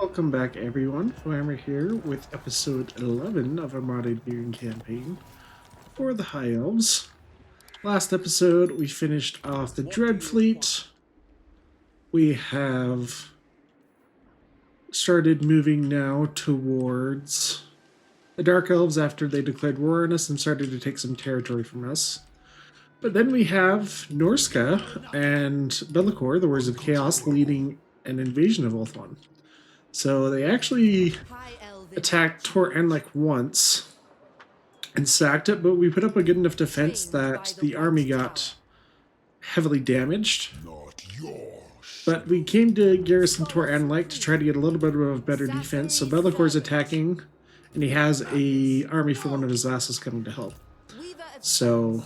Welcome back, everyone. Warhammer here with episode 11 of our modded viewing campaign for the High Elves. Last episode, we finished off the Dread Fleet. We have started moving now towards the Dark Elves after they declared war on us and started to take some territory from us. But then we have Norska and Be'lakor, the Warriors of Chaos, leading an invasion of Ulthuan. So they actually attacked Tor Anlek once and sacked it, but we put up a good enough defense that the army got heavily damaged. But we came to garrison Tor Anlek to try to get a little bit of a better defense. So Be'lakor's attacking, and he has a army for one of his vassals coming to help. So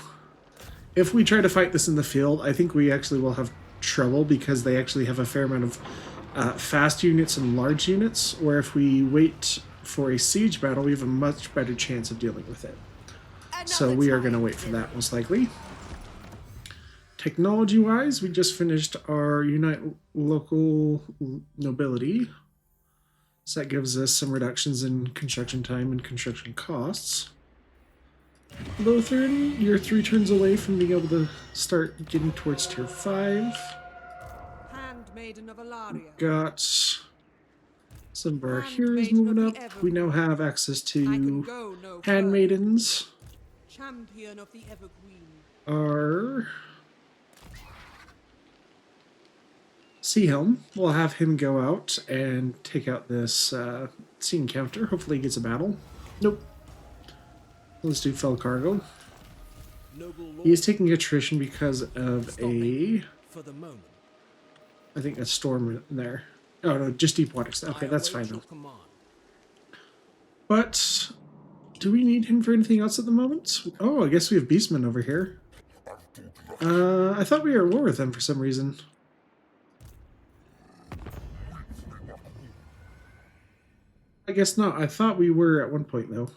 if we try to fight this in the field, I think we actually will have trouble because they actually have a fair amount of fast units and large units, where if we wait for a siege battle, we have a much better chance of dealing with it. So we are going to wait for that, most likely. Technology-wise, we just finished our Unite Local Nobility. So that gives us some reductions in construction time and construction costs. Lothern, you're 3 turns away from being able to start getting towards tier 5. Got some of our heroes moving up. We now have access to handmaidens. Our Seahelm, we'll have him go out and take out this sea encounter. Hopefully he gets a battle. Nope. Let's do fell cargo. He is taking attrition because of a, I think, a storm in there. Oh no, just deep waters. Okay, that's fine though. But do we need him for anything else at the moment? Oh, I guess we have Beastmen over here. I thought we were at war with them for some reason. I guess not. I thought we were at one point though.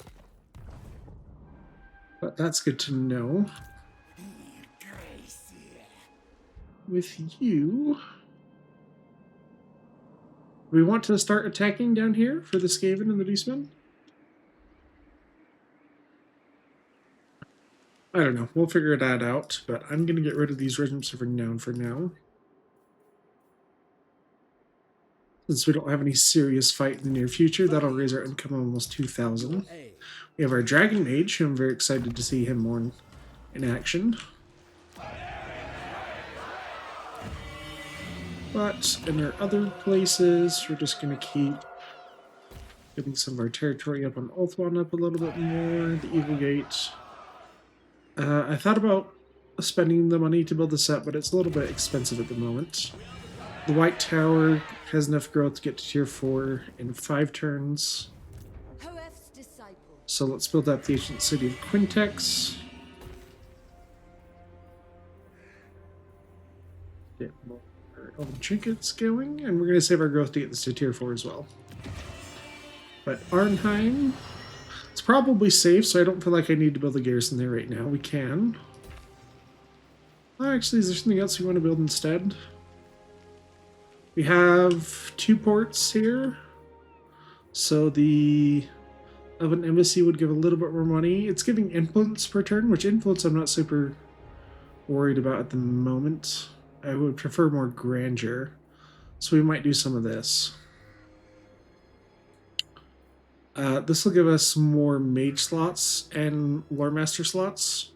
But that's good to know. With you, we want to start attacking down here for the Skaven and the Beastmen? I don't know. We'll figure that out, but I'm going to get rid of these regiments of renown for now. Since we don't have any serious fight in the near future, that'll raise our income almost 2,000. We have our Dragon Mage, who I'm very excited to see him more in action. But in our other places, we're just going to keep getting some of our territory up on Ulthuan up a little bit more. The Eagle Gate. I thought about spending the money to build this up, but it's a little bit expensive at the moment. The White Tower has enough growth to get to tier 4 in 5 turns. So let's build up the ancient city of Quintex. Get more elven trinkets going, and we're going to save our growth to get this to tier 4 as well. But Arnheim, it's probably safe, so I don't feel like I need to build a garrison there right now. We can. Oh, actually, is there something else we want to build instead? We have 2 ports here. So the Elven Embassy would give a little bit more money. It's giving influence per turn, which influence I'm not super worried about at the moment. I would prefer more grandeur, so we might do some of this. This will give us more mage slots and lore master slots.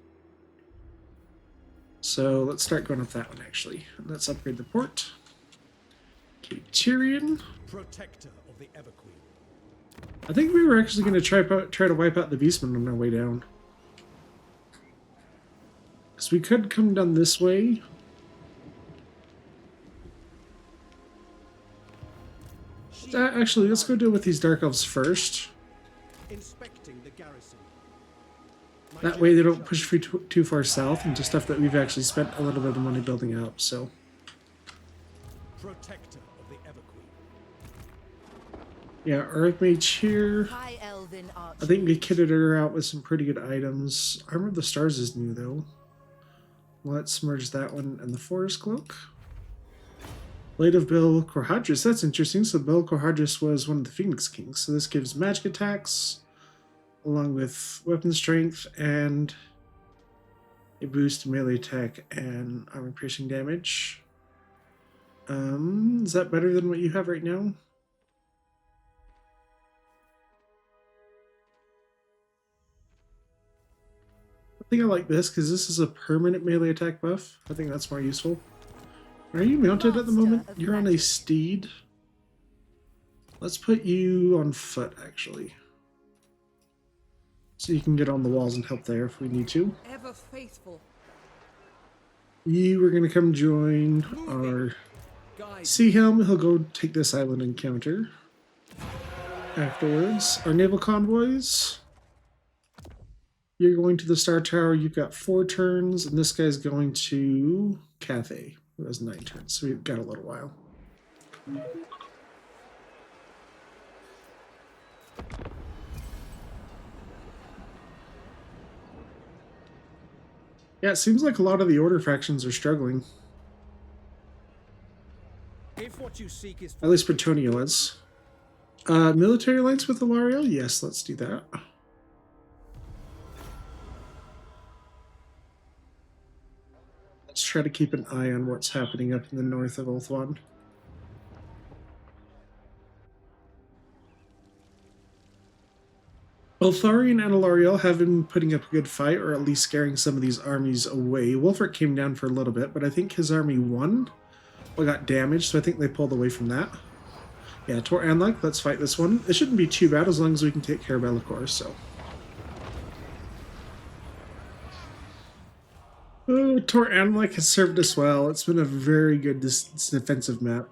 So let's start going up that one, actually. Let's upgrade the port. Okay, Tyrion. Protector of the Everqueen. I think we were actually going to try to wipe out the Beastmen on our way down. Because we could come down this way. Actually, let's go deal with these Dark Elves first. Inspecting the garrison. That way they don't push too far south into stuff that we've actually spent a little bit of money building up, so. Protector of the Everqueen. Yeah, Earthmage here. I think we kitted her out with some pretty good items. Armor of the Stars is new, though. Let's merge that one and the Forest Cloak. Blade of Bel Corhadris. That's interesting. So Bel Corhadris was one of the Phoenix Kings. So this gives magic attacks along with weapon strength and a boost to melee attack and armor piercing damage. Is that better than what you have right now? I think I like this because this is a permanent melee attack buff. I think that's more useful. Are you mounted at the moment? You're on a steed. Let's put you on foot, actually. So you can get on the walls and help there if we need to. Ever faithful. You are going to come join our Sea Helm. He'll go take this island encounter. Afterwards, our naval convoys. You're going to the Star Tower. You've got 4 turns, and this guy's going to Cathay, who has 9 turns. So we've got a little while. Yeah, it seems like a lot of the Order factions are struggling. If what you seek is At least Bretonnia is. Military alliance with Ilariel? Yes, let's do that. Let's try to keep an eye on what's happening up in the north of Ulthuan. Ultharion and Ilariel have been putting up a good fight, or at least scaring some of these armies away. Wulfric came down for a little bit, but I think his army won. Well, got damaged, so I think they pulled away from that. Yeah, Tor Anlek, let's fight this one. It shouldn't be too bad as long as we can take care of Be'lakor, so. Oh, Tor Anlek has served us well. It's been a very good defensive map.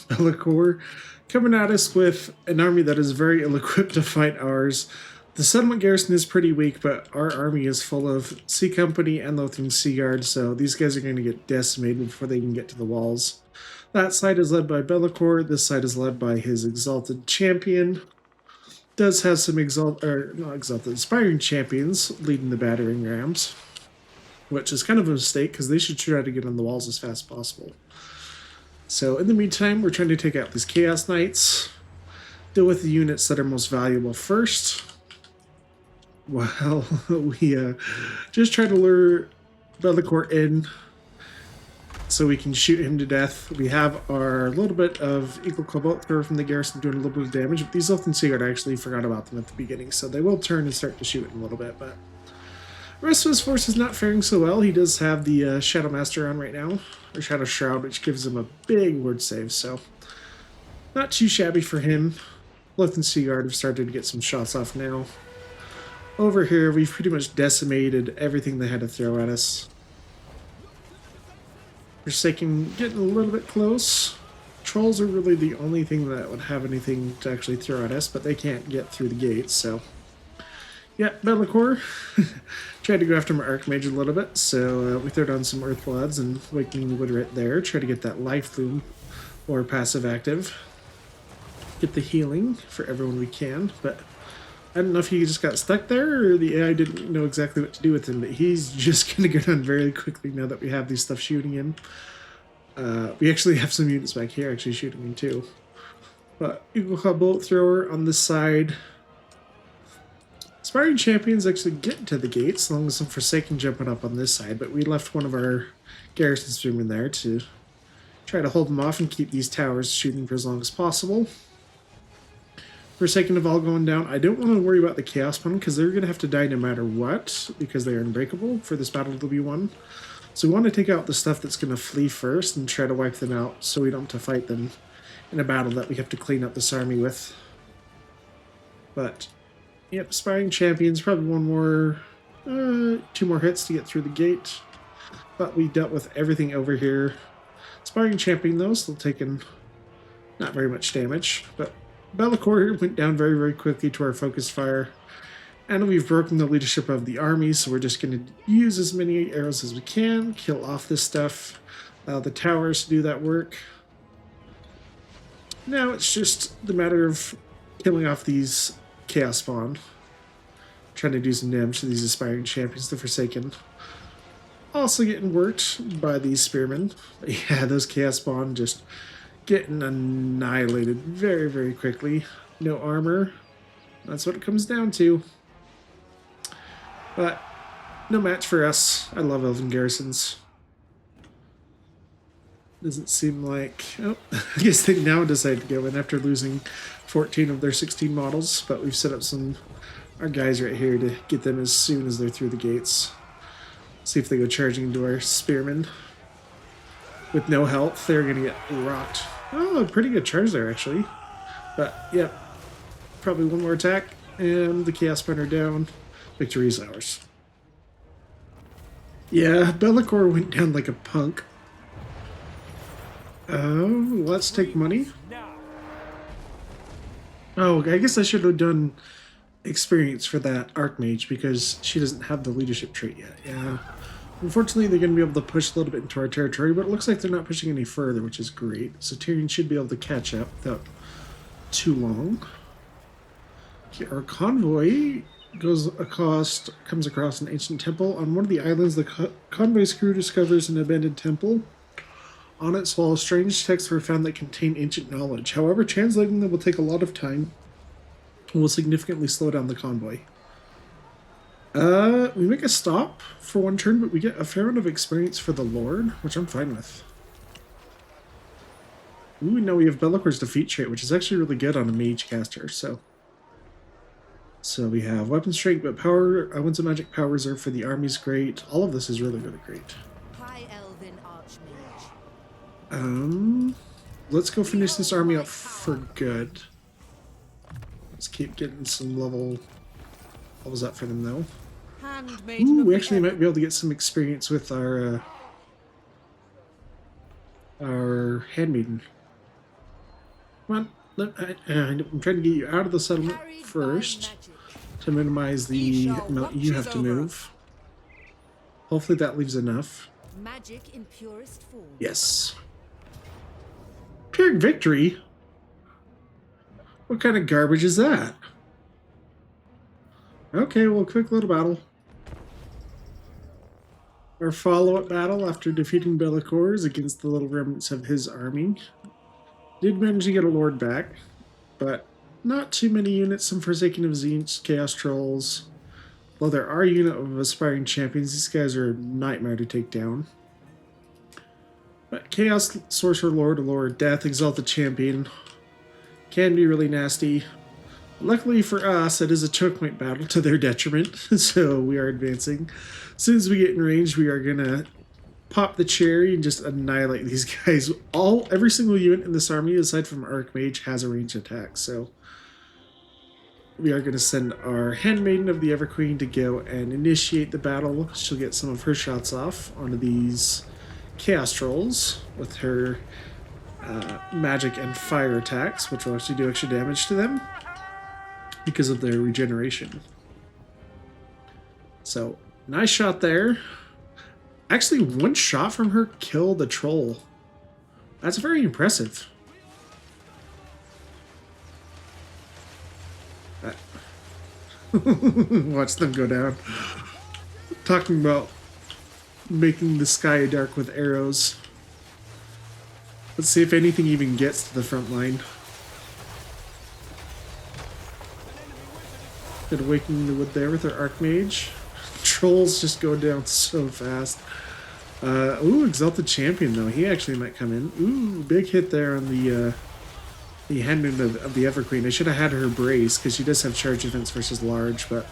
Be'lakor coming at us with an army that is very ill-equipped to fight ours. The settlement garrison is pretty weak, but our army is full of Sea Company and Lothring Sea Guard, so these guys are going to get decimated before they can get to the walls. That side is led by Be'lakor. This side is led by his exalted champion. Does have some aspiring champions leading the battering rams, which is kind of a mistake because they should try to get on the walls as fast as possible. So in the meantime, we're trying to take out these Chaos Knights, deal with the units that are most valuable first. Well, we just try to lure Be'lakor in so we can shoot him to death. We have our little bit of Eagle Cobalt thrower from the garrison doing a little bit of damage, but these Lothring Sea Guard, I actually forgot about them at the beginning, so they will turn and start to shoot in a little bit, but the rest of his force is not faring so well. He does have the Shadow Master on right now, or Shadow Shroud, which gives him a big word save, so not too shabby for him. Lothring Sea Guard have started to get some shots off now. Over here, we've pretty much decimated everything they had to throw at us. Forsaken getting a little bit close. Trolls are really the only thing that would have anything to actually throw at us, but they can't get through the gates, so. Yeah, Be'lakor tried to go after my Archmage a little bit, so we threw down some Earthbloods and Wakening Wood right there. Try to get that Life Bloom or passive active. Get the healing for everyone we can, but I don't know if he just got stuck there or the AI didn't know exactly what to do with him, but he's just going to go down very quickly now that we have these stuff shooting him. We actually have some units back here actually shooting him too. But Eagle Claw Bolt Thrower on this side. Aspiring Champions actually get to the gates as long as some Forsaken jumping up on this side, but we left one of our garrison streaming there to try to hold them off and keep these towers shooting for as long as possible. Forsaken of all going down. I don't want to worry about the Chaos Spawn because they're going to have to die no matter what because they are unbreakable for this battle to be won. So we want to take out the stuff that's going to flee first and try to wipe them out so we don't have to fight them in a battle that we have to clean up this army with. But, yep, Aspiring Champions, probably one more, 2 more hits to get through the gate. But we dealt with everything over here. Aspiring Champion, though, still taking not very much damage, but Be'lakor went down very, very quickly to our focus fire, and we've broken the leadership of the army, so we're just going to use as many arrows as we can, kill off this stuff, allow the towers to do that work. Now it's just the matter of killing off these Chaos Spawn, trying to do some damage to these Aspiring Champions, the Forsaken. Also getting worked by these spearmen. Yeah, those chaos spawn just getting annihilated very, very quickly. No armor. That's what it comes down to. But no match for us. I love elven garrisons. Doesn't seem like... Oh, I guess they now decide to go in after losing 14 of their 16 models. But we've set up our guys right here to get them as soon as they're through the gates. See if they go charging into our spearmen. With no health, they're going to get rocked. Oh, pretty good charge there, actually. But, yep. Probably one more attack, and the Chaos Spinner down. Victory is ours. Yeah, Bellicor went down like a punk. Oh, let's take money. Oh, I guess I should have done experience for that Archmage, because she doesn't have the leadership trait yet. Yeah. Unfortunately, they're going to be able to push a little bit into our territory, but it looks like they're not pushing any further, which is great. So Tyrion should be able to catch up without too long. Okay, our convoy comes across an ancient temple. On one of the islands, the convoy's crew discovers an abandoned temple. On its walls, strange texts were found that contain ancient knowledge. However, translating them will take a lot of time and will significantly slow down the convoy. We make a stop for one turn, but we get a fair amount of experience for the Lord, which I'm fine with. Ooh, no, we have Bellicor's defeat trait, which is actually really good on a mage caster, so we have weapon strength, but power, winds of magic power reserve for the army is great. All of this is really, really great. High Elven Archmage. Let's go finish this army up for good. Let's keep getting some levels up for them, though. Ooh, we actually might be able to get some experience with our handmaiden. Come on, I'm trying to get you out of the settlement first to minimize the amount you have to move. Hopefully that leaves enough. Magic in purest form. Yes. Pyrrhic victory? What kind of garbage is that? Okay, well, quick little battle. Our follow-up battle after defeating Bellicor is against the little remnants of his army. Did manage to get a lord back, but not too many units. Some Forsaken of Tzeentch, Chaos Trolls. While there are a unit of aspiring champions, these guys are a nightmare to take down. But Chaos Sorcerer Lord, Death, Exalted Champion can be really nasty. Luckily for us, it is a choke point battle to their detriment, so we are advancing. As soon as we get in range, we are gonna pop the cherry and just annihilate these guys. Every single unit in this army, aside from Archmage, has a ranged attack, so we are gonna send our Handmaiden of the Everqueen to go and initiate the battle. She'll get some of her shots off onto these Chaos Trolls with her magic and fire attacks, which will actually do extra damage to them because of their regeneration. So, nice shot there. Actually, one shot from her killed the troll. That's very impressive. Watch them go down. Talking about making the sky dark with arrows. Let's see if anything even gets to the front line. Good awakening the wood there with our Archmage. Trolls just go down so fast. Ooh, Exalted Champion though. He actually might come in. Ooh, big hit there on the Handmaiden of the Everqueen. I should have had her brace because she does have charge defense versus large, but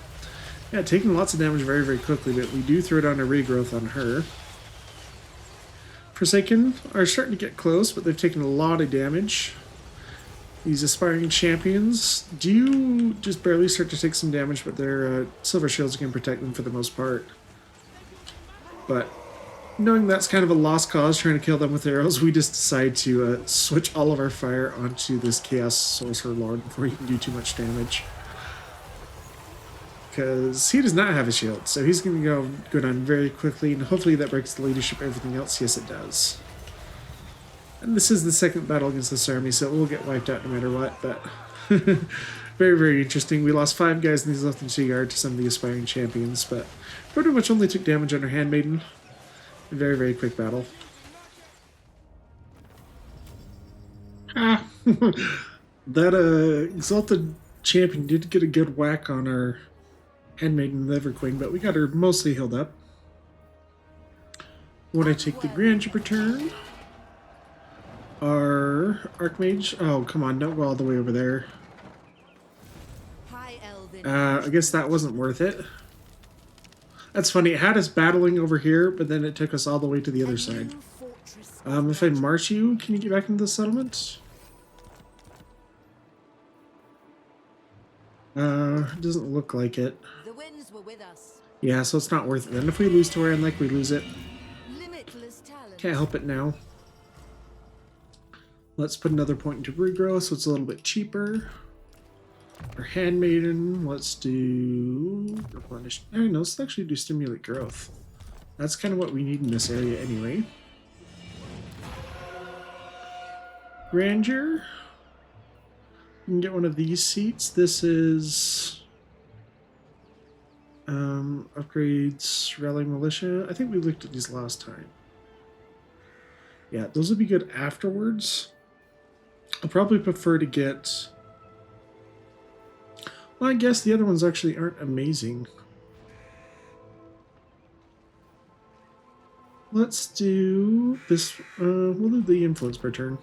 yeah, taking lots of damage very, very quickly, but we do throw down a regrowth on her. Forsaken are starting to get close, but they've taken a lot of damage. These aspiring champions do just barely start to take some damage, but their silver shields can protect them for the most part. But knowing that's kind of a lost cause, trying to kill them with arrows, we just decide to switch all of our fire onto this Chaos Sorcerer Lord before he can do too much damage. Because he does not have a shield, so he's going to go down very quickly, and hopefully that breaks the leadership everything else. Yes, it does. And this is the second battle against this army, so it will get wiped out no matter what, but very, very interesting. We lost 5 guys in these left and guard to some of the aspiring champions, but pretty much only took damage on our Handmaiden. Very, very quick battle. Ah! That Exalted Champion did get a good whack on our Handmaiden Liver Queen, but we got her mostly healed up. When I take the Grandeur return, our Archmage. Oh, come on, don't go all the way over there. High Elven. I guess that wasn't worth it. That's funny. It had us battling over here, but then it took us all the way to the other side. If I march you, can you get back into the settlement? It doesn't look like it. The winds were with us. Yeah, so it's not worth it. Then if we lose to Rand, like we lose it. Limitless talent. Can't help it now. Let's put another point into regrowth, so it's a little bit cheaper. Our Handmaiden, let's do replenish. Oh, no, let's actually do stimulate growth. That's kind of what we need in this area anyway. Grandeur. You can get one of these seats. This is upgrades, rallying militia. I think we looked at these last time. Yeah, those would be good afterwards. I'll probably prefer to get... Well, I guess the other ones actually aren't amazing. Let's do this. We'll do the influence per turn.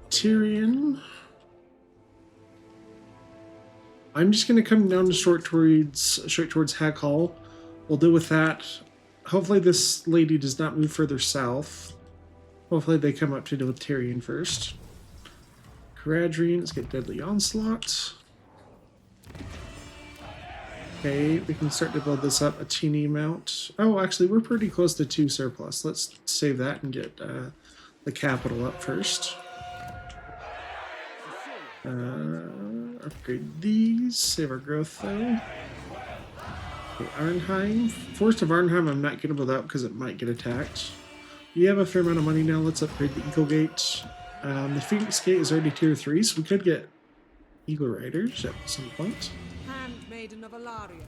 Tyrion. I'm just going to come down to straight towards Hag Hall. We'll deal with that. Hopefully this lady does not move further south. Hopefully they come up to deal with Tyrion first. Caradrian, let's get Deadly Onslaught. Okay, we can start to build this up a teeny amount. Oh, actually, we're pretty close to 2 surplus. Let's save that and get the capital up first. Upgrade these. Save our growth, though. Okay, Arnheim. Forest of Arnheim I'm not going to build out because it might get attacked. We have a fair amount of money now. Let's upgrade the Eagle Gate. The Phoenix Gate is already tier 3, so we could get Eagle Riders at some point. Handmaiden of Alaria.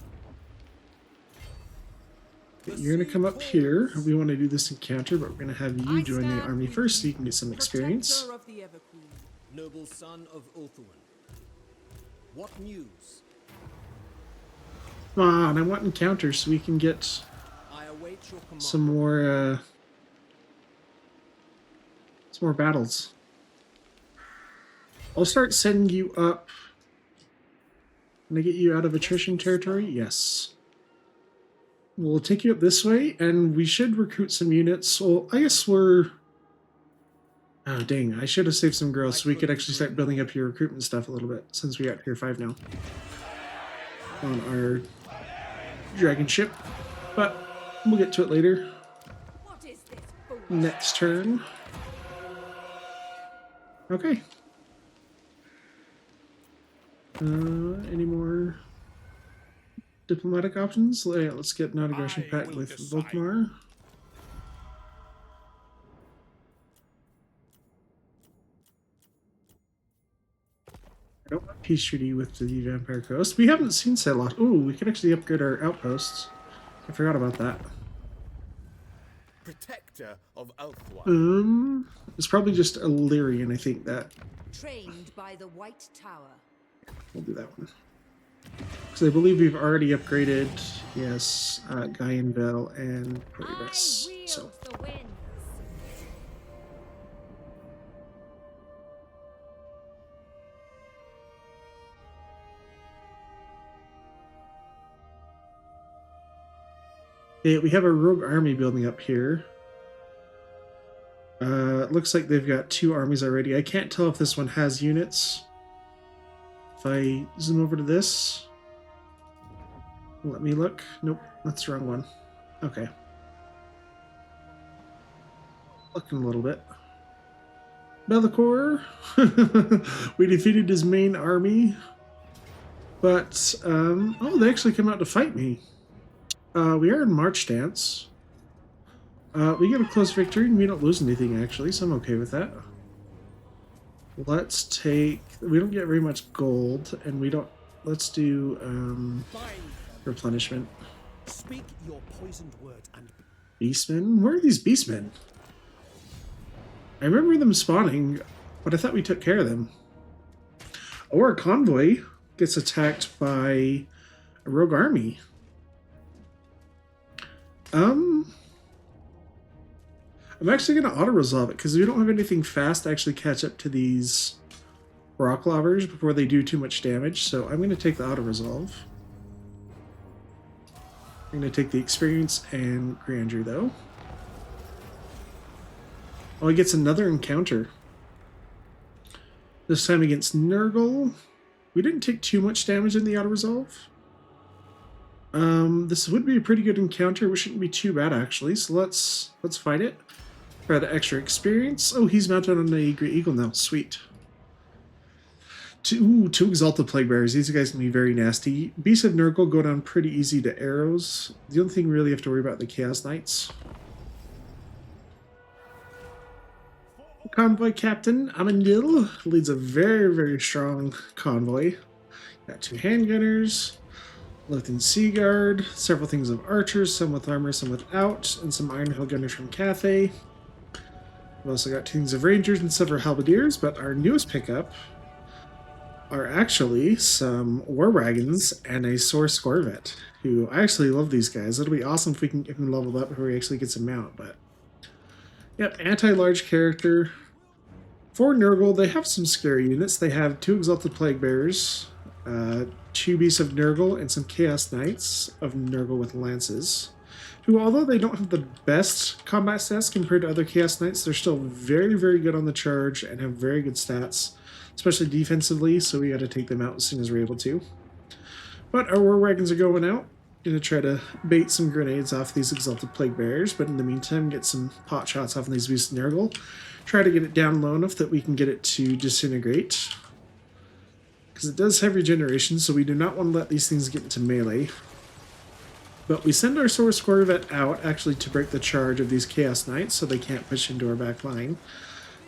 You're going to come up here. We want to do this encounter, but we're going to have you join the army first so you can get some experience. Protector of the Everqueen. Noble son of Ulthuan. What news? Come on, I want encounters so we can get I await your command. some more battles. I'll start sending you up. Can I get you out of attrition territory? Yes. We'll take you up this way, and we should recruit some units. Well, I guess we're... Oh, dang. I should have saved some growth so we could actually start building up your recruitment stuff a little bit, since we got tier 5 now. On our dragon ship. But we'll get to it later. What is this fool? Next turn. Okay. Any more diplomatic options? Yeah, let's get non-aggression pact with Volkmar. I don't want peace treaty with the Vampire Coast. We haven't seen Setlock. Ooh, we could actually upgrade our outposts. I forgot about that. Protector of Ulthuan. It's probably just Illyrian, I think that. Trained by the White Tower. We'll do that one. Because I believe we've already upgraded, yes, Gaianville and Priebus. So, the winds. yeah, we have a rogue army building up here. It looks like they've got 2 armies already. I can't tell if this one has units. If I zoom over to this, let me look. Nope, that's the wrong one. Okay. Looking a little bit. Bellicor. We defeated his main army. But, oh, they actually come out to fight me. We are in March stance. We get a close victory and we don't lose anything actually, so I'm okay with that. Let's take... We don't get very much gold, and we don't... Let's do replenishment. Speak your poisoned words and Beastmen? Where are these beastmen? I remember them spawning, but I thought we took care of them. Oh, our convoy gets attacked by a rogue army. I'm actually going to auto-resolve it because we don't have anything fast to actually catch up to these rock lobbers before they do too much damage, so I'm going to take the auto-resolve. I'm going to take the experience and grandeur, though. Oh, he gets another encounter. This time against Nurgle. We didn't take too much damage in the auto-resolve. This would be a pretty good encounter, which shouldn't be too bad, actually, so let's fight it. Try the extra experience. Oh, he's mounted on a Great Eagle now. Sweet. Two Exalted Plague Bearers. These guys can be very nasty. Beasts of Nurgle go down pretty easy to arrows. The only thing we really have to worry about are the Chaos Knights. Convoy Captain Amandil leads a very, very strong convoy. Got 2 handgunners, Lothian Sea Guard, several things of archers, some with armor, some without, and some Iron Hill Gunners from Cathay. We've also got 2 things of rangers and several halberdiers, but our newest pickup are actually some war wagons and a Source Corvette, who I actually love these guys. It'll be awesome if we can get him leveled up before he actually gets a mount, but yep, anti-large character. For Nurgle, they have some scary units. They have 2 Exalted Plague Bearers, 2 Beasts of Nurgle, and some Chaos Knights of Nurgle with lances, who, although they don't have the best combat stats compared to other Chaos Knights, they're still very, very good on the charge and have very good stats, especially defensively, so we got to take them out as soon as we're able to. But our war wagons are going out. Gonna try to bait some grenades off these Exalted Plague Bearers, but in the meantime, get some pot shots off of these Beasts of Nurgle. Try to get it down low enough that we can get it to disintegrate, because it does have regeneration, so we do not want to let these things get into melee. But we send our Source Corvette out, actually, to break the charge of these Chaos Knights, so they can't push into our back line.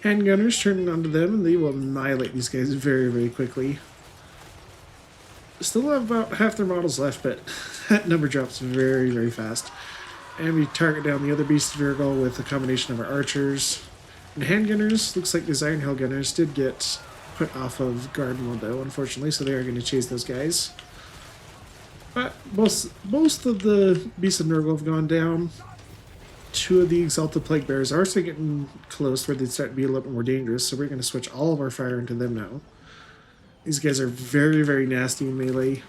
Handgunners turning onto them, and they will annihilate these guys very, very quickly. Still have about half their models left, but that number drops very, very fast. And we target down the other Beast of Nurgle with a combination of our archers. And handgunners, looks like these Iron Hill Gunners did get put off of guard mode, though, unfortunately, so they are going to chase those guys. But most of the Beasts of Nurgle have gone down. 2 of the Exalted Plague Bearers are still getting close where they start to be a little bit more dangerous, so we're going to switch all of our fire into them now. These guys are very, very nasty in melee.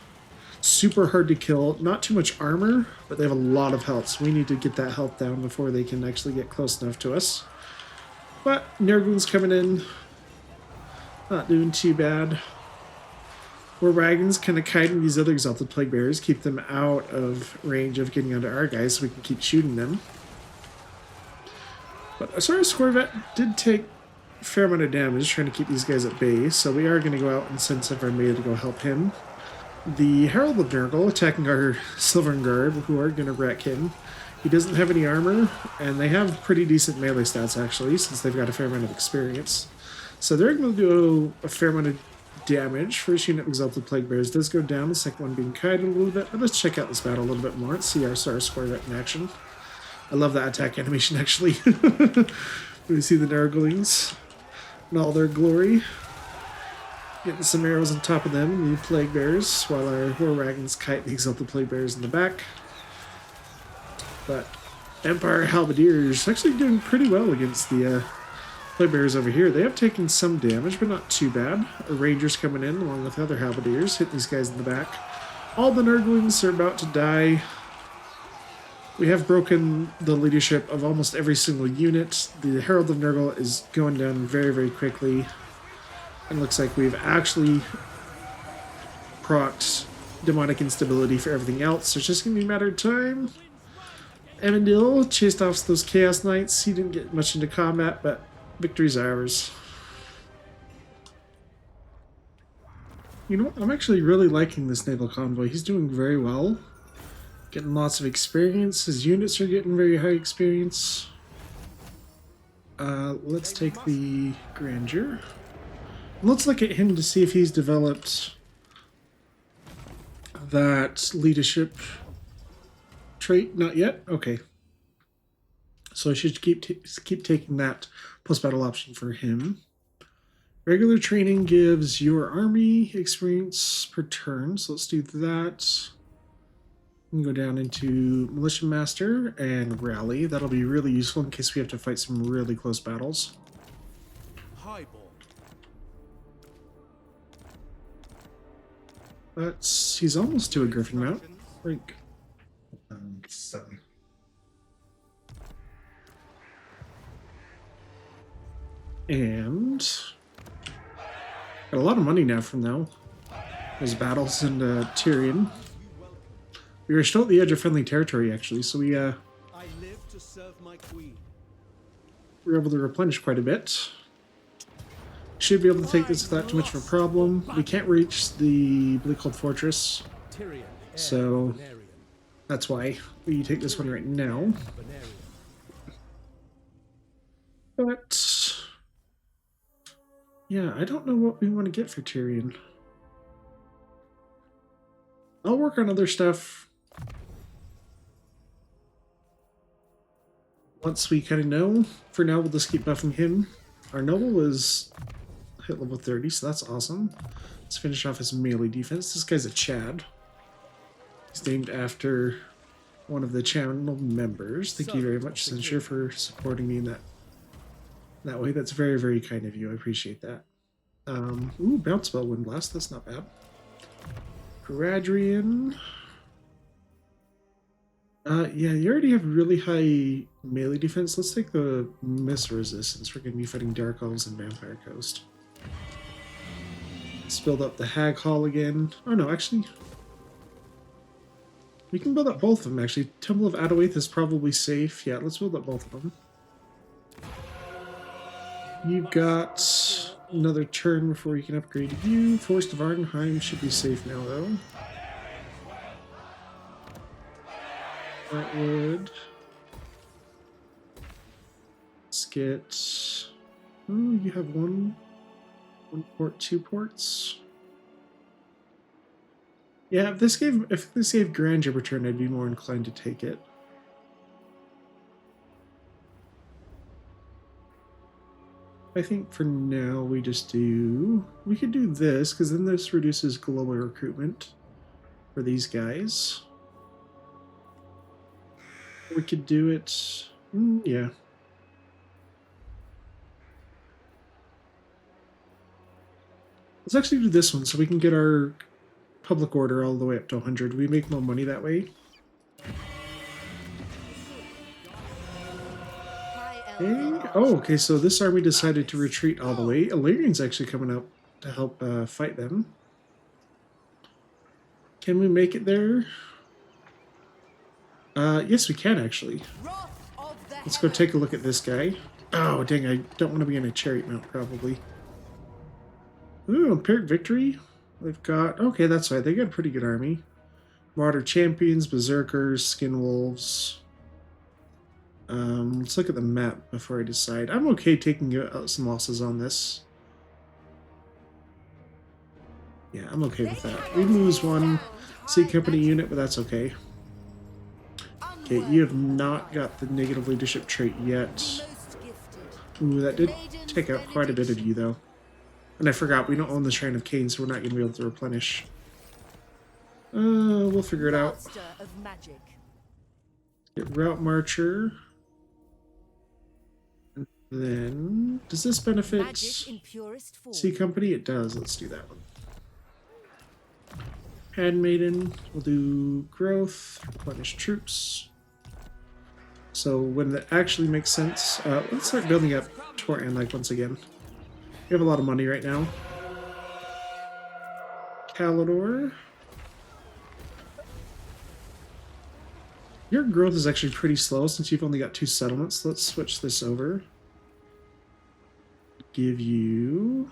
Super hard to kill. Not too much armor, but they have a lot of health, so we need to get that health down before they can actually get close enough to us. But Nurgle's coming in. Not doing too bad. War wagons kind of kiting these other Exalted Plague Bearers, keep them out of range of getting onto our guys so we can keep shooting them. But a Source Corvette did take a fair amount of damage trying to keep these guys at bay, so we are going to go out and send some of our melee to go help him. The Herald of Nurgle attacking our Silvern Guard, who are going to wreck him. He doesn't have any armor, and they have pretty decent melee stats, actually, since they've got a fair amount of experience. So they're going to do a fair amount of damage. First unit of Exalted Plague Bears does go down, the second one being kited a little bit, but let's check out this battle a little bit more. Let's see our Source Corvette in action. I love that attack animation, actually. We see the Nurglings in all their glory. Getting some arrows on top of them, the Plague Bears, while our War Wagons kite the Exalted Plague Bears in the back. But Empire Halberdiers actually doing pretty well against the Plague Bears over here. They have taken some damage, but not too bad. Our Rangers coming in along with other Halberdiers, hitting these guys in the back. All the Nurglings are about to die. We have broken the leadership of almost every single unit. The Herald of Nurgle is going down very, very quickly. And looks like we've actually procced demonic instability for everything else. So it's just going to be a matter of time. Amandil chased off those Chaos Knights. He didn't get much into combat, but victory's ours. You know what? I'm actually really liking this naval convoy. He's doing very well. Getting lots of experience. His units are getting very high experience. Let's take the Grandeur. Let's look at him to see if he's developed that leadership trait. Not yet? Okay. So I should keep taking that post-battle option for him. Regular training gives your army experience per turn, so let's do that. We can go down into Militia Master and Rally. That'll be really useful in case we have to fight some really close battles. Highborn. But he's almost to a Griffin mount. Like, 7. and got a lot of money now from now. There's battles in Tyrion. We were still at the edge of friendly territory, actually, so we I live to serve my queen. were able to replenish quite a bit. Should be able to take this without too much of a problem. We can't reach the Bleakhold Fortress, Tyrion, heir so of Venarian. that's why we take this one right now. Venarian. But yeah, I don't know what we want to get for Tyrion. I'll work on other stuff once we kind of know. For now, we'll just keep buffing him. Our noble is hit level 30, so that's awesome. Let's finish off his melee defense. This guy's a Chad. He's named after one of the channel members. Thank you very much, Censure, for supporting me in that way. That's very, very kind of you. I appreciate that. Ooh, Bounce Spell, Wind Blast. That's not bad. Gradrian. Yeah, you already have really high melee defense. Let's take the Miss Resistance. We're going to be fighting Dark Elves and Vampire Coast. Let's build up the Hag Hall again. Oh no, actually, we can build up both of them, actually. Temple of Adawaith is probably safe. Yeah, let's build up both of them. You've got another turn before you can upgrade you. Forest of Arnheim should be safe now, though. That would... Let's get... Oh, you have one port, 2 ports. Yeah, if this gave Grandeur return, I'd be more inclined to take it. I think for now we just do... We could do this, because then this reduces global recruitment for these guys. We could do it... yeah. Let's actually do this one so we can get our public order all the way up to 100. We make more money that way. And, oh, okay, so this army decided to retreat all the way. Illyrian's actually coming up to help fight them. Can we make it there? Yes, we can, actually. Let's go take a look at this guy. Oh, dang, I don't want to be in a chariot mount, probably. Ooh, Empiric Victory. They've got... Okay, that's right. They got a pretty good army. Martyr Champions, Berserkers, Skin Wolves. Let's look at the map before I decide. I'm okay taking out some losses on this. Yeah, I'm okay with that. We lose one C Company unit, but that's okay. Okay, you have not got the negative leadership trait yet. Ooh, that did take out quite a bit of you, though. And I forgot, we don't own the Shrine of Cain, so we're not going to be able to replenish. We'll figure it out. Get Route Marcher. And then, does this benefit C Company? It does. Let's do that one. Handmaiden. We'll do growth, replenish troops. So when that actually makes sense, let's start building up Tor like once again. We have a lot of money right now. Calidor. Your growth is actually pretty slow since you've only got 2 settlements. Let's switch this over. Give you...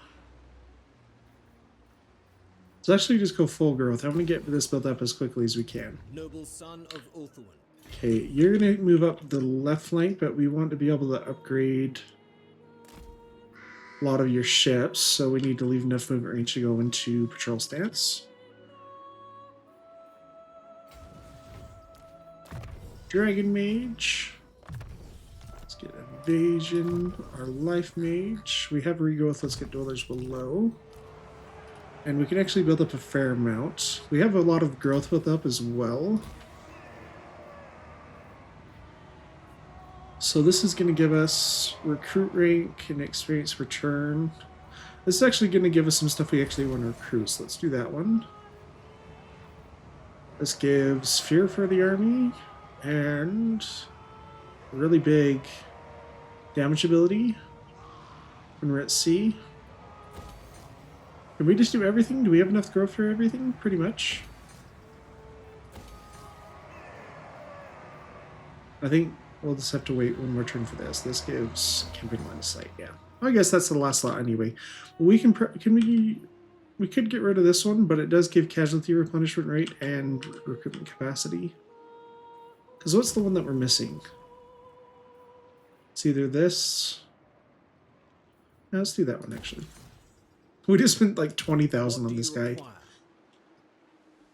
Let's actually just go full growth. I'm going to get this built up as quickly as we can. Noble son of Ulthuan. Okay, you're going to move up the left flank, but we want to be able to upgrade a lot of your ships, so we need to leave enough movement range to go into patrol stance. Dragon Mage. Let's get Evasion. Our Life Mage. We have Regrowth. Let's get Dwellers Below. And we can actually build up a fair amount. We have a lot of growth built up as well. So this is going to give us recruit rank and experience return. This is actually going to give us some stuff we actually want to recruit. So let's do that one. This gives fear for the army and a really big damage ability when we're at sea. Can we just do everything? Do we have enough growth for everything? Pretty much. I think we'll just have to wait one more turn for this. This gives campaign line of sight. Yeah, I guess that's the last slot anyway. We can we could get rid of this one, but it does give casualty replenishment rate and recruitment capacity. Because what's the one that we're missing? It's either this. No, let's do that one actually. We just spent like 20,000 on this guy.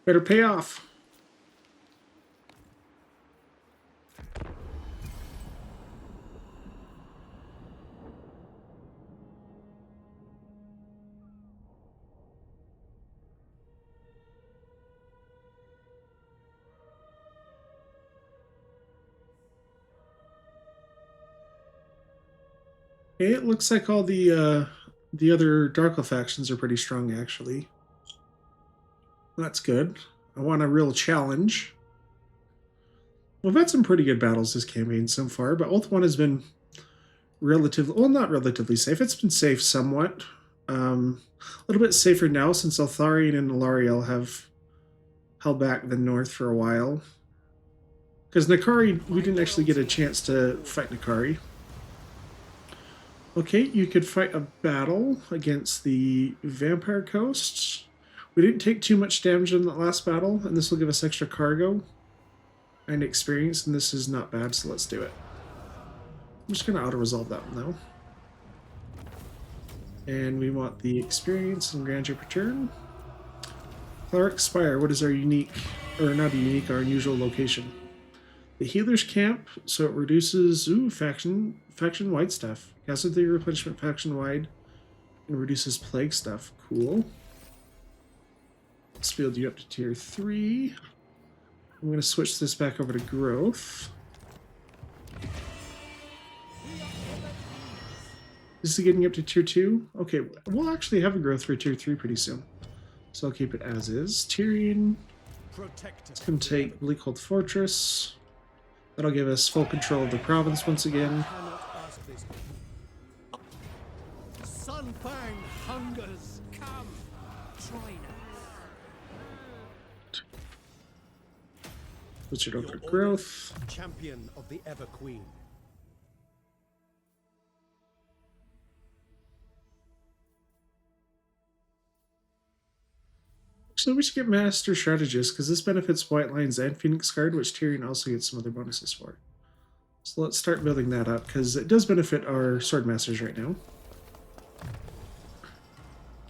Better pay off. Okay, it looks like all the other Darkle factions are pretty strong, actually. That's good. I want a real challenge. We've had some pretty good battles this campaign so far, but Oath 1 has been relatively, well, not relatively safe. It's been safe somewhat. A little bit safer now since Eltharion and Alariel have held back the north for a while. Because Nakari, we didn't actually get a chance to fight Nakari. Okay, you could fight a battle against the Vampire Coast. We didn't take too much damage in that last battle, and this will give us extra cargo and experience, and this is not bad, so let's do it. I'm just going to auto-resolve that one, though. And we want the experience and grandeur return. Cleric Spire, what is our unique, or not unique, our unusual location? The Healer's Camp, so it reduces, faction-wide stuff. Casualty replenishment faction-wide, and reduces plague stuff. Cool. Let's build you up to tier 3. I'm going to switch this back over to growth. This is getting up to tier 2. Okay, we'll actually have a growth for tier 3 pretty soon. So I'll keep it as is. Tyrion. It's going to take Bleakhold Fortress. That'll give us full control of the province once again. Sunfang hungers. Come, join us. Switch it over to growth. Champion of the Ever Queen. So we should get Master Strategist, because this benefits White Lions and Phoenix Guard, which Tyrion also gets some other bonuses for. So let's start building that up, because it does benefit our Sword Masters right now.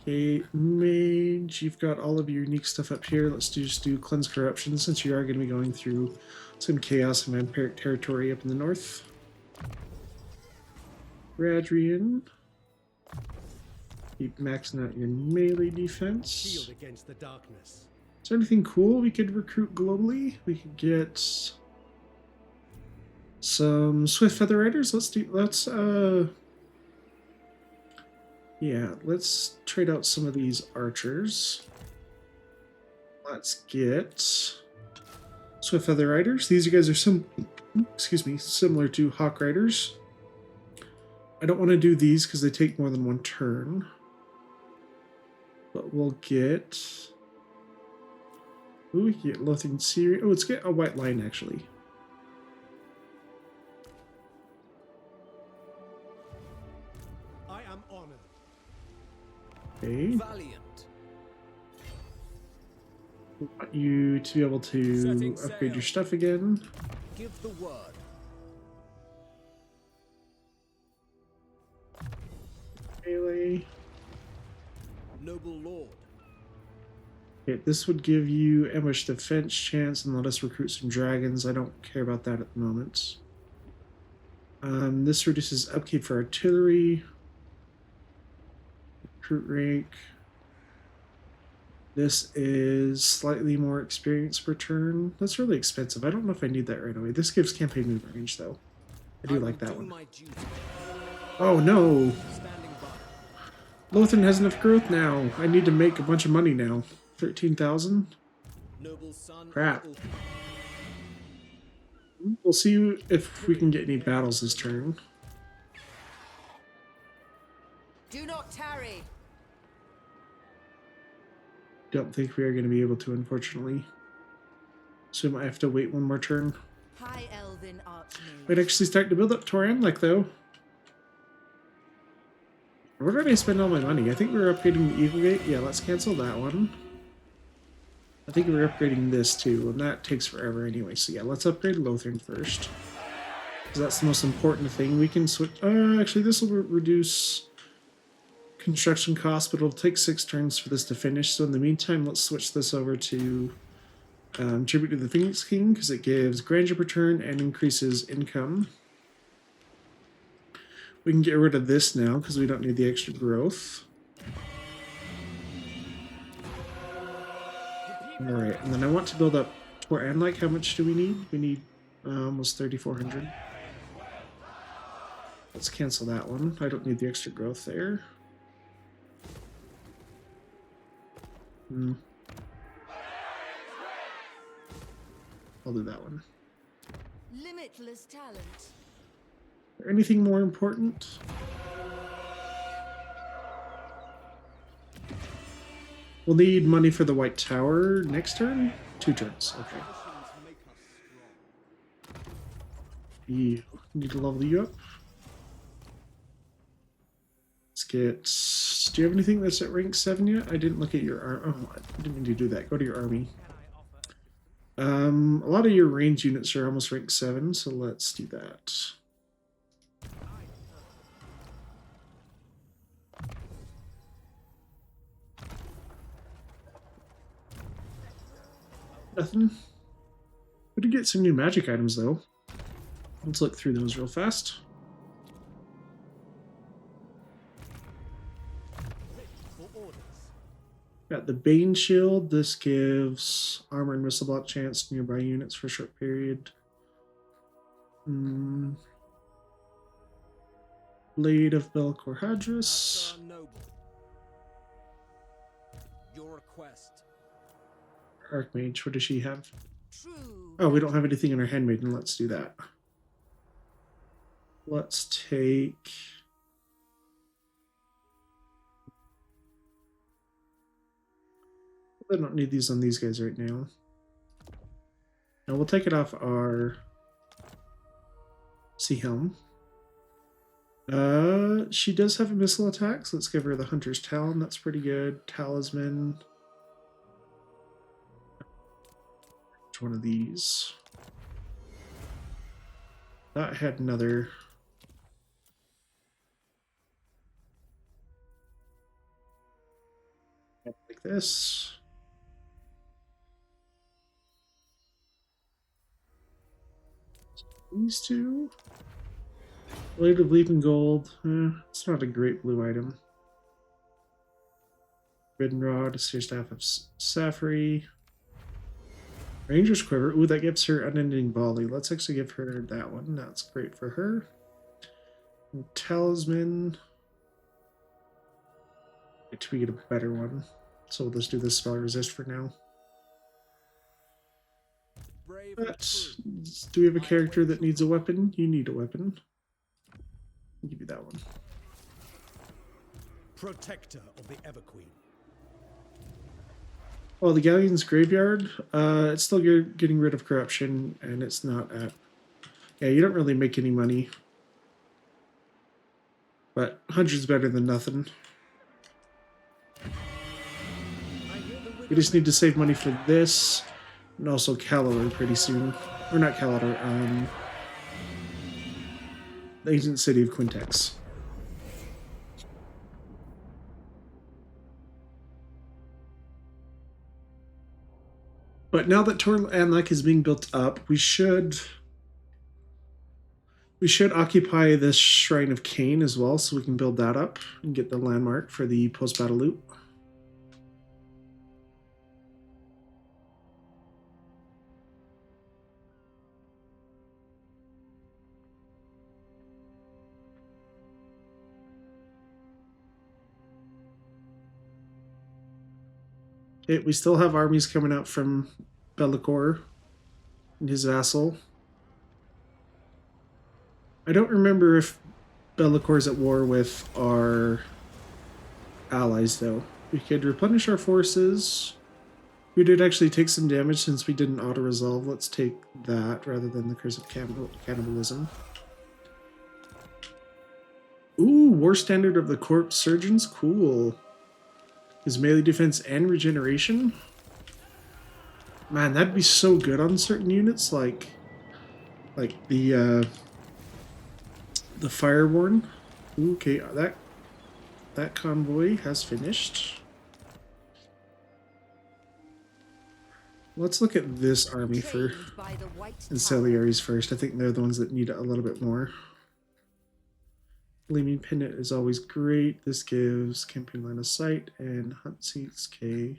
Okay, Mage, you've got all of your unique stuff up here. Let's just do Cleanse Corruption, since you are going to be going through some Chaos and Vampiric territory up in the north. Radrian. Keep maxing out your melee defense. Shield against the darkness. Is there anything cool we could recruit globally? We could get some Swift Feather Riders. Let's trade out some of these archers. Let's get Swift Feather Riders. These guys are similar to Hawk Riders. I don't want to do these because they take more than one turn. But we'll get... Ooh, we can get Lothian Series. Oh, let's get a White Lion, actually. I am honored. Okay. Valiant. want you to be able to Setting upgrade your sail. stuff again. Give the word. Melee. Noble lord. Okay, this would give you ambush defense chance and let us recruit some dragons. I don't care about that at the moment. This reduces upkeep for artillery. Recruit rank. This is slightly more experience per turn. That's really expensive. I don't know if I need that right away. This gives campaign movement range, though. I do like will that do one. my duty. Oh no! Standing by. Lothran has enough growth now. I need to make a bunch of money now. 13,000? Noble son. of Crap. Ulthuan. We'll see if we can get any battles this turn. Do not tarry. Don't think we are going to be able to, unfortunately. So we might have to wait one more turn. High Elven Archmage. Might actually start to build up Toranlek, though. Where did I spend all my money? I think we were upgrading the Eagle Gate. Yeah, let's cancel that one. I think we're upgrading this too, and that takes forever anyway. So yeah, let's upgrade Lothran first. Because that's the most important thing. We can switch... actually, this will reduce construction costs, but it'll take 6 turns for this to finish. So in the meantime, let's switch this over to Tribute to the Phoenix King, because it gives grandeur per turn and increases income. We can get rid of this now, because we don't need the extra growth. Alright, and then I want to build up Toranlek. How much do we need? We need almost 3,400. Let's cancel that one. I don't need the extra growth there. I'll do that one. Limitless talent. Is there anything more important? We'll need money for the White Tower next turn? 2 turns, okay. You need to level you up. Let's get... Do you have anything that's at rank 7 yet? I didn't look at your arm. Oh, I didn't mean to do that. Go to your army. A lot of your range units are almost rank 7, so let's do that. Nothing. We did get some new magic items, though. Let's look through those real fast. Got the Bane Shield. This gives armor and missile block chance to nearby units for a short period. Blade of Belcor Hadris. Sir Noble. Your request. Archmage, what does she have? True. Oh, we don't have anything in our handmaiden. Let's do that. Let's take... I don't need these on these guys right now. Now we'll take it off our Sea Helm. She does have a missile attack, so let's give her the Hunter's Talon. That's pretty good. Talisman. Which one of these? That had another. Like this. These two. Blade of Leaping Gold. It's not a great blue item. Ridden Rod, Seer Staff of Safri. Ranger's Quiver. Ooh, that gives her Unending Volley. Let's actually give her that one. That's great for her. And Talisman. Wait, we get a better one. So we'll just do this spell resist for now. Brave But do we have a character that needs a weapon? You need a weapon. I'll give you that one. Protector of the Everqueen. Well, the Galleon's Graveyard, it's still getting rid of corruption, and it's not at... Yeah, you don't really make any money. But 100's better than nothing. I hear the We just need to save money for this, and also Calor pretty soon. Or not Calor, the ancient city of Quintex. But now that Tor Anlek is being built up, we should occupy this Shrine of Cain as well, so we can build that up and get the landmark for the post-battle loot. Okay, we still have armies coming out from Bellicor and his vassal. I don't remember if Bellicor's at war with our allies, though. We could replenish our forces. We did actually take some damage since we didn't auto-resolve. Let's take that rather than the Curse of Cannibalism. Ooh, War Standard of the Corpse Surgeons? Cool. Is melee defense and regeneration? Man, that'd be so good on certain units, like the Fireborn. Ooh, okay, that convoy has finished. Let's look at this army for Ancillaries first. I think they're the ones that need it a little bit more. Gleaming Pendant is always great. This gives campaign line of sight and hunt seats. K.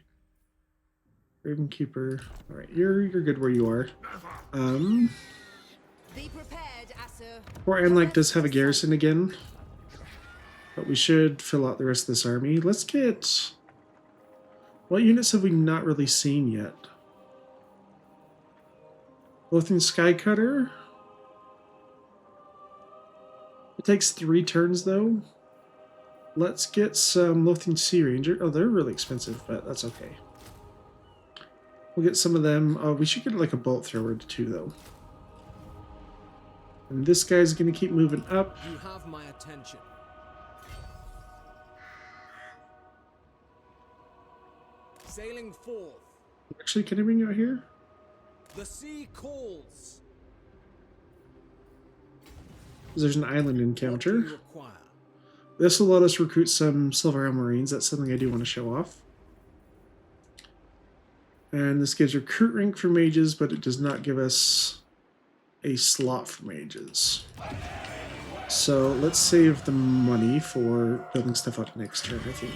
Ravenkeeper. All right, you're good where you are. Be prepared, Asur. Port Anlek does have a garrison again, but we should fill out the rest of this army. Let's get. What units have we not really seen yet? Lothing Skycutter. It takes 3 turns, though. Let's get some Lothing Sea Ranger. Oh, they're really expensive, but that's okay. We'll get some of them. Oh, we should get like a bolt thrower too, though. And this guy's going to keep moving up. You have my attention. Sailing forth. Actually, can I bring you out here? The sea calls. There's an island What do encounter. you require? This will let us recruit some Silver Helm Marines. That's something I do want to show off. And this gives recruit rank for mages, but it does not give us a slot for mages. So let's save the money for building stuff up next turn, I think.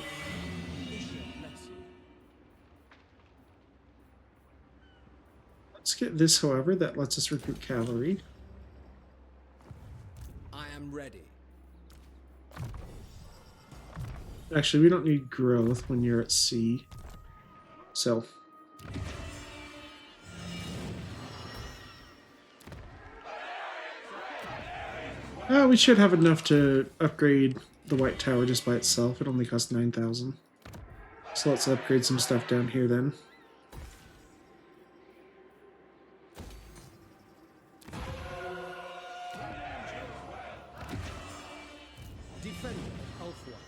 Let's get this, however, that lets us recruit cavalry. I am ready. Actually, we don't need growth when you're at sea. So. We should have enough to upgrade the White Tower just by itself. It only costs 9,000. So let's upgrade some stuff down here then.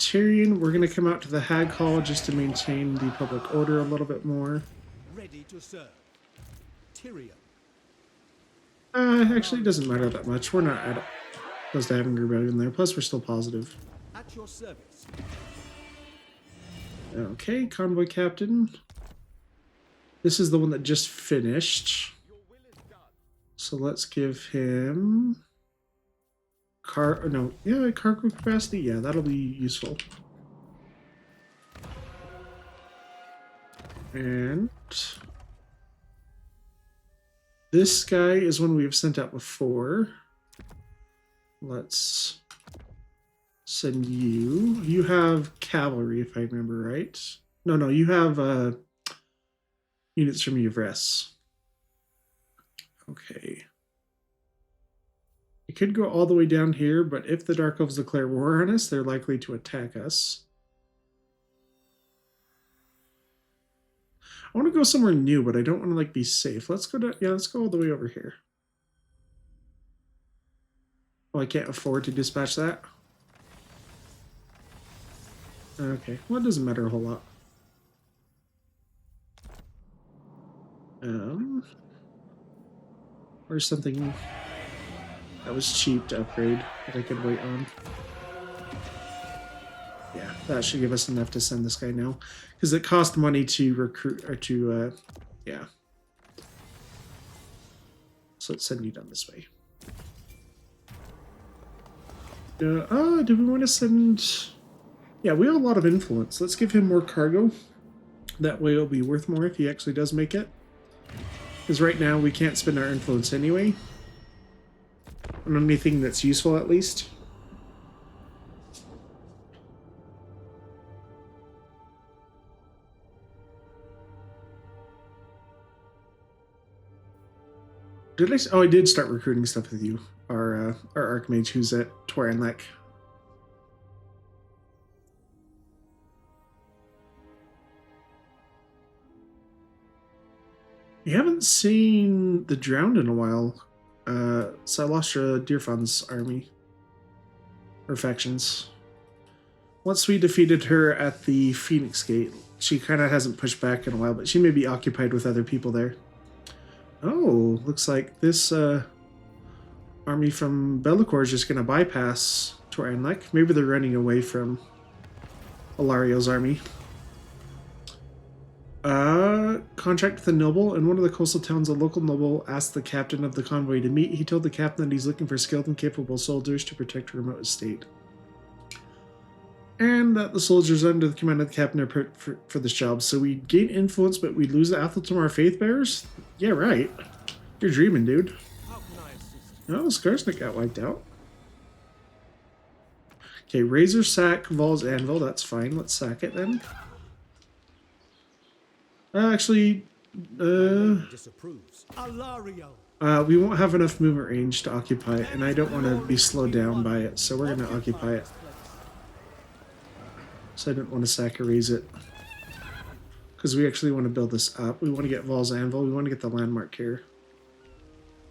Tyrion, we're going to come out to the Hag Hall just to maintain the public order a little bit more. Ready to serve. Tyrion. Actually, it doesn't matter that much. We're not at close to having a rebellion there. Plus, we're still positive. At your service. Okay, Convoy Captain. This is the one that just finished. So let's give him... cargo capacity? Yeah, that'll be useful. And... this guy is one we've sent out before. Let's send you. You have cavalry, if I remember right. No, you have units from Yvres. Okay. It could go all the way down here, but if the Dark Elves declare war on us, they're likely to attack us. I want to go somewhere new, but I don't want to be safe. Let's go all the way over here. Oh, I can't afford to dispatch that. Okay, well, it doesn't matter a whole lot. Or something that was cheap to upgrade that I could wait on. Yeah, that should give us enough to send this guy now. Because it cost money to recruit, or to, yeah. So let's send you down this way. Do we want to send... Yeah, we have a lot of influence. Let's give him more cargo. That way it'll be worth more if he actually does make it. Because right now we can't spend our influence anyway. On anything that's useful, at least. Did I? Oh, I did start recruiting stuff with you. Our Archmage who's at Toranlek. You haven't seen the Drowned in a while. Silastra Deerfawn's army. Or factions. Once we defeated her at the Phoenix Gate, she kind of hasn't pushed back in a while, but she may be occupied with other people there. Oh, looks like this army from Bellicor is just going to bypass Toranlek. Maybe they're running away from Alario's army. Contract with the noble. In one of the coastal towns, a local noble asked the captain of the convoy to meet. He told the captain that he's looking for skilled and capable soldiers to protect a remote estate. And that the soldiers under the command of the captain are put for this job. So we gain influence, but we lose the athletes from our faith bearers? Yeah, right. You're dreaming, dude. How can I assist? Oh, Skarsnik got wiped out. Okay, Razor, Sack, Vol's Anvil. That's fine. Let's sack it then. Actually, Disapproves. Alario. we won't have enough movement range to occupy it, and I don't want to be slowed down by it, so we're going to occupy it. So I didn't want to sack or raise it. Because we actually want to build this up. We want to get Vol's Anvil. We want to get the landmark here.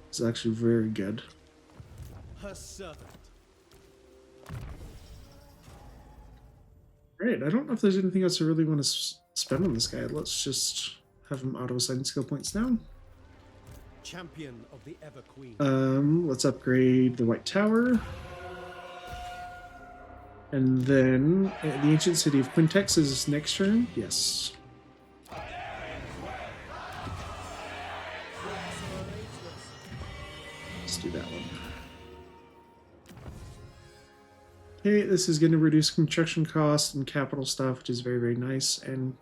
It's actually very good. Her servant. Alright, I don't know if there's anything else I really want to spend on this guy. Let's just have him auto-assign skill points now. Champion of the Ever Queen. Let's upgrade the White Tower. And then the ancient city of Quintex is next turn. Yes. Let's do that one. Okay, this is going to reduce construction costs and capital stuff, which is very, very nice, and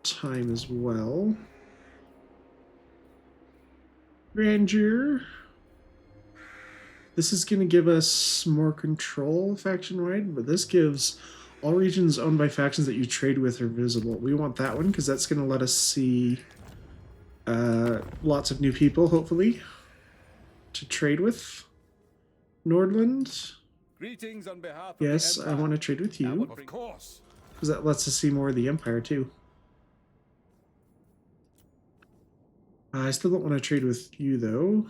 time as well. Grandeur. This is going to give us more control faction-wide, but this gives all regions owned by factions that you trade with are visible. We want that one because that's going to let us see lots of new people, hopefully, to trade with. Nordland. Greetings on behalf of Yes, the I Empire. want to trade with you Of course. because that lets us see more of the Empire, too. I still don't want to trade with you, though.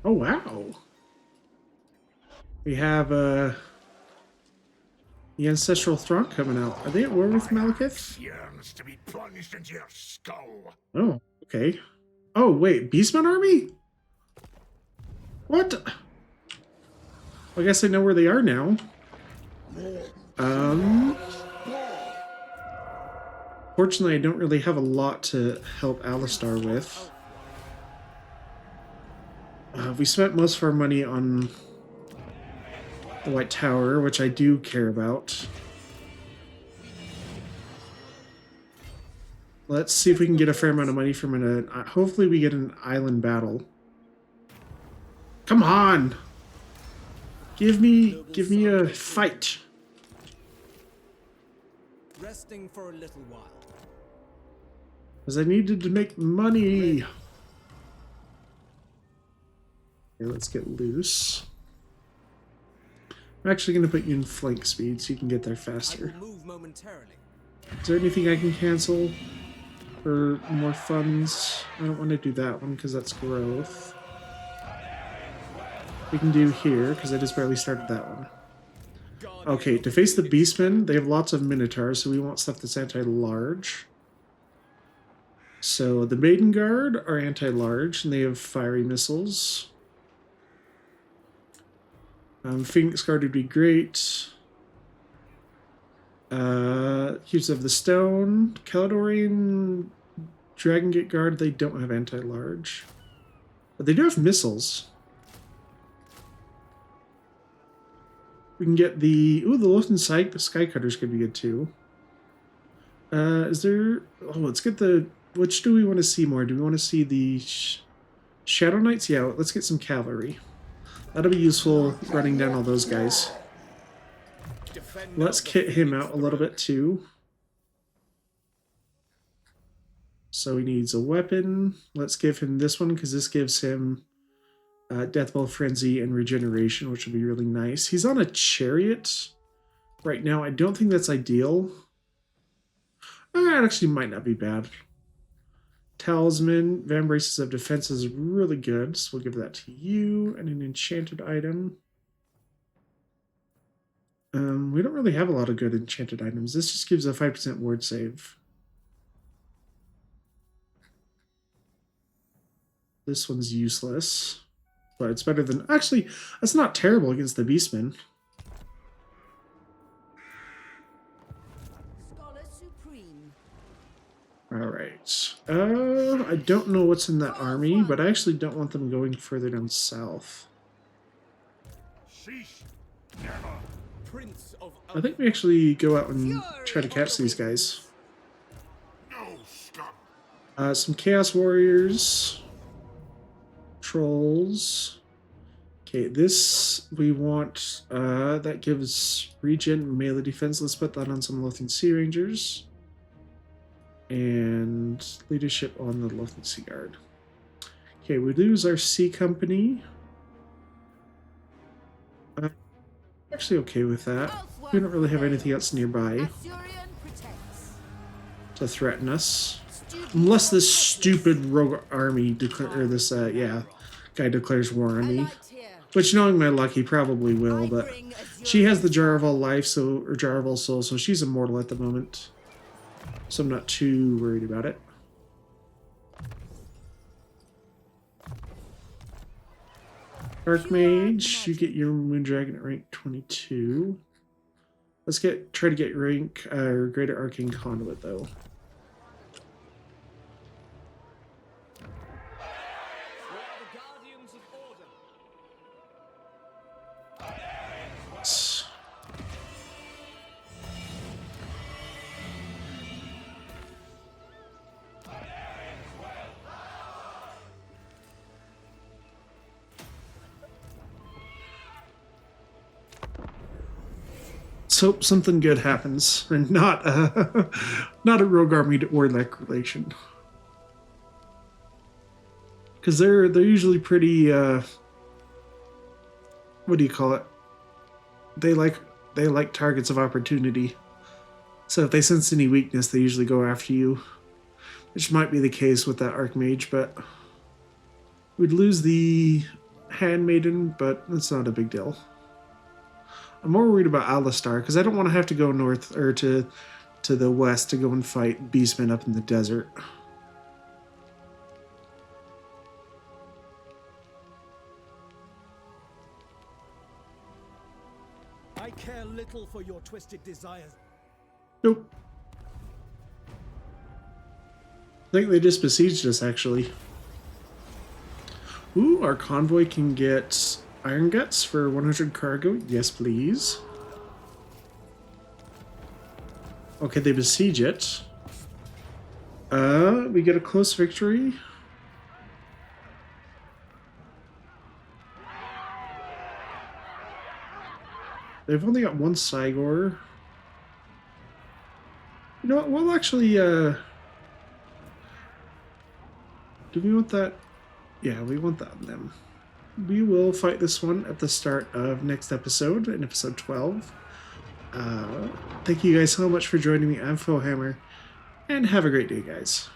Oh, wow. We have the Ancestral Throng coming out. Are they at war with Malekith? Yearns to be plunged into your skull. Oh, okay. Oh, wait. Beastman Army? What? I guess I know where they are now. Fortunately, I don't really have a lot to help Alistar with. We spent most of our money on the White Tower, which I do care about. Let's see if we can get a fair amount of money from it. Hopefully we get an island battle. Come on! Give me a fight. Resting for a little while. Because I needed to make money. Okay, let's get loose. I'm actually going to put you in flank speed so you can get there I faster. will move momentarily. Is there anything I can cancel for more funds? I don't want to do that one because that's growth. We can do here because I just barely started that one. Okay, to face the Beastmen, they have lots of Minotaurs, so we want stuff that's anti-large. So the Maiden Guard are anti-large, and they have fiery missiles. Phoenix Guard would be great. Here's of the Stone, Caledonian Dragon Gate Guard, they don't have anti-large. But they do have missiles. We can get the... Ooh, the Lothern Skycutters could be good too. Is there... Oh, let's get the... Which do we want to see more? Do we want to see the Shadow Knights? Yeah, let's get some cavalry. That'll be useful running down all those guys. Let's kit him out a little bit too. So he needs a weapon. Let's give him this one because this gives him Deathball Frenzy and Regeneration, which would be really nice. He's on a chariot right now. I don't think that's ideal. It actually might not be bad. Talisman, Van Braces of Defense is really good, so we'll give that to you. And an enchanted item. We don't really have a lot of good enchanted items. This just gives a 5% ward save. This one's useless. But it's better than... Actually, that's not terrible against the Beastmen. Scholar Supreme. Alright. I don't know what's in that army, but I actually don't want them going further down south. Cease. Never. Prince of I think we actually go out and try to catch these guys. No scum. Some Chaos Warriors. Trolls. Okay, this we want, that gives regen melee defense. Let's put that on some Lothern Sea Rangers. And leadership on the Lothern Sea Guard. Okay, we lose our Sea Company. Actually okay with that. We don't really have anything else nearby Assyrian protects. to threaten us. Unless this stupid rogue army or this guy declares war on me. Light here. Which, knowing my luck, he probably will, but she has the Jar of All Life, or Jar of All Soul, so she's immortal at the moment. So I'm not too worried about it. Archmage, you get your Moondragon at rank 22. Let's try to get rank Greater Arcane Conduit though. Let's hope something good happens, and not not a rogue army to Warlock relation. Because they're usually pretty what do you call it? They like targets of opportunity. So if they sense any weakness, they usually go after you. Which might be the case with that Archmage, but we'd lose the Handmaiden, but that's not a big deal. I'm more worried about Alistar, because I don't want to have to go north or to the west to go and fight beastmen up in the desert. I care little for your twisted desires. Nope. I think they just besieged us, actually. Ooh, our convoy can get Iron Guts for 100 cargo. Yes, please. Okay, they besiege it. We get a close victory. They've only got one Cygor. You know what? We'll actually, do we want that? Yeah, we want that on them. We will fight this one at the start of next episode, in episode 12. Thank you guys so much for joining me. I'm Warhammer, and have a great day, guys.